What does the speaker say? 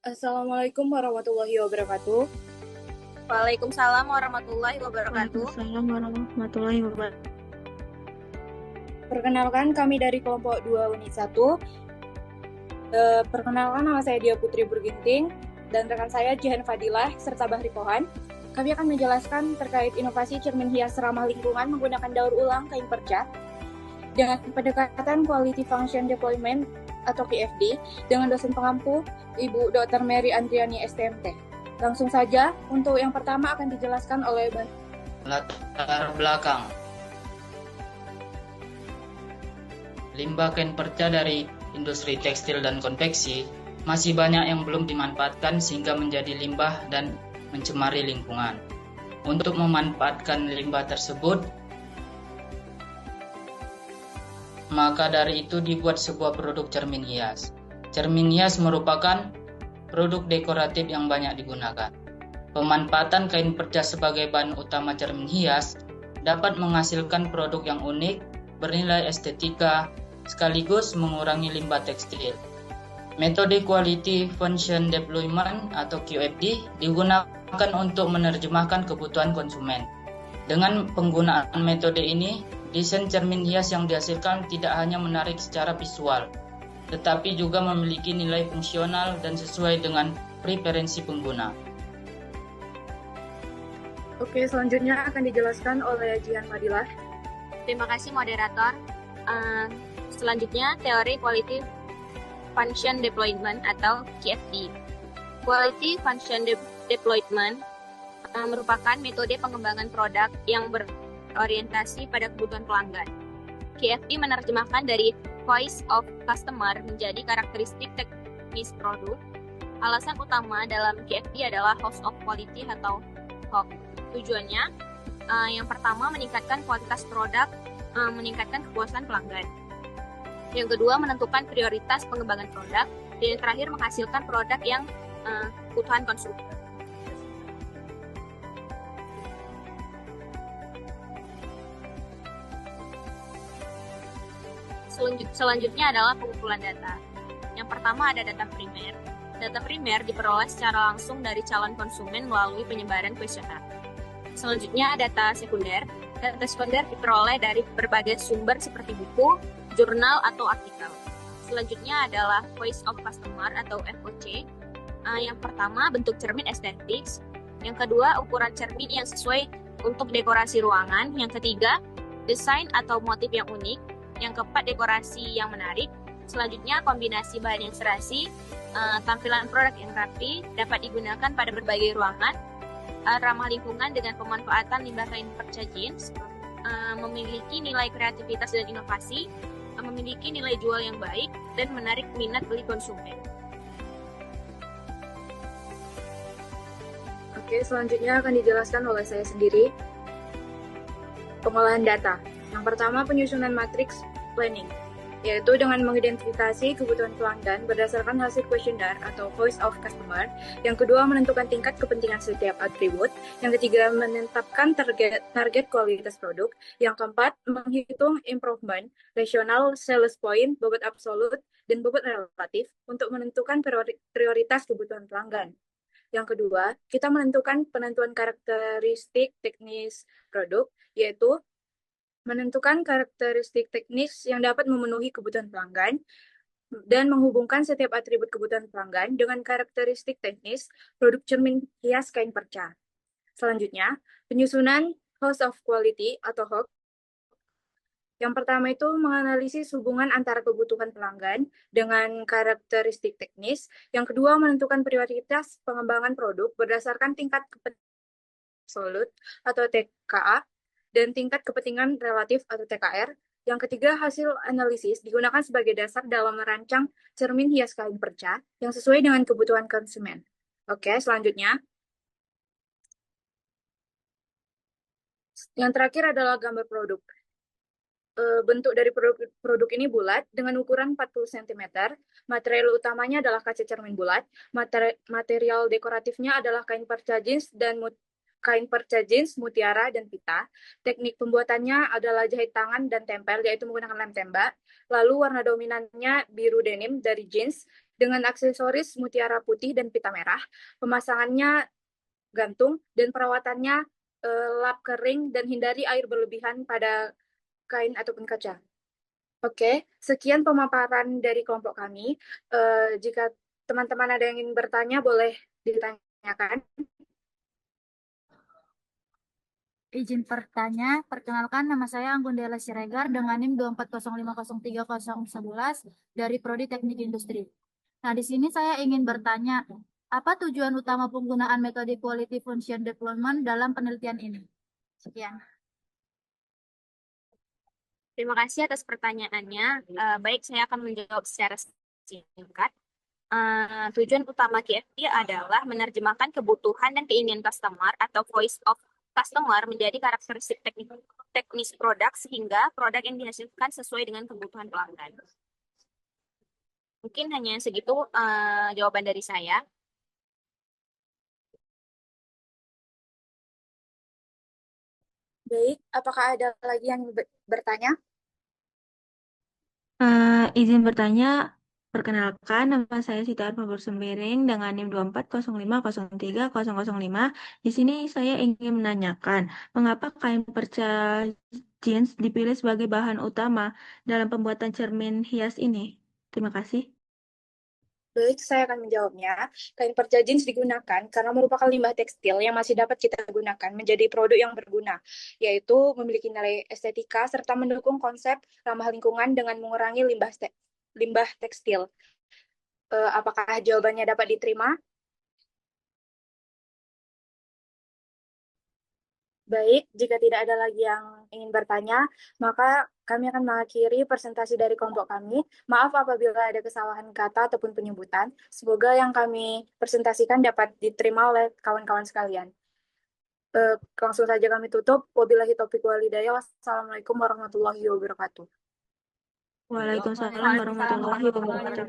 Assalamualaikum warahmatullahi wabarakatuh. Waalaikumsalam warahmatullahi wabarakatuh. Waalaikumsalam warahmatullahi wabarakatuh. Perkenalkan kami dari kelompok 2 unit 1. Perkenalkan nama saya Dia Putri Burginting dan rekan saya Jihan Fadilah serta Bahri Pohan. Kami akan menjelaskan terkait inovasi cermin hias ramah lingkungan menggunakan daur ulang kain perca dengan pendekatan Quality Function Deployment atau QFD dengan dosen pengampu Ibu Dr. Mary Andriani STMT. Langsung saja, untuk yang pertama akan dijelaskan oleh Latar belakang. Limbah kain perca dari industri tekstil dan konveksi masih banyak yang belum dimanfaatkan sehingga menjadi limbah dan mencemari lingkungan. Untuk memanfaatkan limbah tersebut, maka dari itu dibuat sebuah produk cermin hias. Cermin hias merupakan produk dekoratif yang banyak digunakan. Pemanfaatan kain perca sebagai bahan utama cermin hias dapat menghasilkan produk yang unik, bernilai estetika, sekaligus mengurangi limbah tekstil. Metode Quality Function Deployment atau QFD digunakan untuk menerjemahkan kebutuhan konsumen. Dengan penggunaan metode ini, desain cermin hias yang dihasilkan tidak hanya menarik secara visual, tetapi juga memiliki nilai fungsional dan sesuai dengan preferensi pengguna. Oke, selanjutnya akan dijelaskan oleh Jihan Fadilah. Terima kasih moderator. Selanjutnya teori Quality Function Deployment atau QFD. Quality Function Deployment merupakan metode pengembangan produk yang berorientasi pada kebutuhan pelanggan. QFD menerjemahkan dari Voice of Customer menjadi karakteristik teknis produk. Alasan utama dalam QFD adalah House of Quality atau HOQ. Tujuannya, yang pertama meningkatkan kualitas produk, meningkatkan kepuasan pelanggan. Yang kedua, menentukan prioritas pengembangan produk. Dan yang terakhir, menghasilkan produk yang kebutuhan konsumen. Selanjutnya adalah pengumpulan data. Yang pertama ada data primer. Data primer diperoleh secara langsung dari calon konsumen melalui penyebaran kuesioner. Selanjutnya data sekunder. Data sekunder diperoleh dari berbagai sumber seperti buku, jurnal, atau artikel. Selanjutnya adalah Voice of Customer atau VOC. Yang pertama bentuk cermin estetik. Yang kedua ukuran cermin yang sesuai untuk dekorasi ruangan. Yang ketiga desain atau motif yang unik. Yang keempat dekorasi yang menarik. Selanjutnya kombinasi bahan yang serasi. Tampilan produk yang rapi dapat digunakan pada berbagai ruangan. Ramah lingkungan dengan pemanfaatan limbah kain perca jeans, memiliki nilai kreativitas dan inovasi, memiliki nilai jual yang baik, dan menarik minat beli konsumen. Oke, selanjutnya akan dijelaskan oleh saya sendiri. Pengolahan data. Yang pertama, penyusunan matriks planning, yaitu dengan mengidentifikasi kebutuhan pelanggan berdasarkan hasil kuesioner atau Voice of Customer. Yang kedua, menentukan tingkat kepentingan setiap atribut. Yang ketiga, menetapkan target kualitas produk. Yang keempat, menghitung improvement, rasional, sales point, bobot absolut, dan bobot relatif untuk menentukan prioritas kebutuhan pelanggan. Yang kedua, kita menentukan penentuan karakteristik teknis produk, yaitu menentukan karakteristik teknis yang dapat memenuhi kebutuhan pelanggan dan menghubungkan setiap atribut kebutuhan pelanggan dengan karakteristik teknis produk cermin hias kain perca. Selanjutnya, penyusunan House of Quality atau HOQ. Yang pertama itu menganalisis hubungan antara kebutuhan pelanggan dengan karakteristik teknis. Yang kedua, menentukan prioritas pengembangan produk berdasarkan tingkat kepentingan absolut atau TKA dan tingkat kepentingan relatif atau TKR. Yang ketiga, hasil analisis digunakan sebagai dasar dalam merancang cermin hias kain perca yang sesuai dengan kebutuhan konsumen. Oke, selanjutnya. Yang terakhir adalah gambar produk. Bentuk dari produk ini bulat dengan ukuran 40 cm. Material utamanya adalah kaca cermin bulat. Material dekoratifnya adalah kain perca jeans dan kain perca jeans, mutiara, dan pita. Teknik pembuatannya adalah jahit tangan dan tempel, yaitu menggunakan lem tembak. Lalu warna dominannya biru denim dari jeans dengan aksesoris mutiara putih dan pita merah, pemasangannya gantung, dan perawatannya lap kering dan hindari air berlebihan pada kain ataupun kaca. Oke, sekian pemaparan dari kelompok kami. Jika teman-teman ada yang ingin bertanya, boleh ditanyakan. Izin bertanya, perkenalkan nama saya Anggun Dela Siregar dengan NIM 240503011 dari Prodi Teknik Industri. Nah, di sini saya ingin bertanya, apa tujuan utama penggunaan metode Quality Function Deployment dalam penelitian ini? Sekian. Terima kasih atas pertanyaannya. Baik, saya akan menjawab secara singkat. Tujuan utama QFD adalah menerjemahkan kebutuhan dan keinginan customer atau voice of customer menjadi karakteristik teknis produk sehingga produk yang dihasilkan sesuai dengan kebutuhan pelanggan. Mungkin hanya segitu jawaban dari saya. Baik, apakah ada lagi yang bertanya? Izin bertanya, perkenalkan nama saya Siti Arfabur Sembiring dengan NIM 240503005. Di sini saya ingin menanyakan, mengapa kain perca jeans dipilih sebagai bahan utama dalam pembuatan cermin hias ini? Terima kasih. Baik, saya akan menjawabnya. Kain perca jeans digunakan karena merupakan limbah tekstil yang masih dapat kita gunakan menjadi produk yang berguna, yaitu memiliki nilai estetika serta mendukung konsep ramah lingkungan dengan mengurangi limbah tekstil. Apakah jawabannya dapat diterima? Baik, jika tidak ada lagi yang ingin bertanya, maka kami akan mengakhiri presentasi dari kelompok kami. Maaf apabila ada kesalahan kata ataupun penyebutan. Semoga yang kami presentasikan dapat diterima oleh kawan-kawan sekalian. Langsung saja kami tutup. Wabillahi taufiq wal hidayah. Wassalamualaikum warahmatullahi wabarakatuh. Waalaikumsalam warahmatullahi wabarakatuh.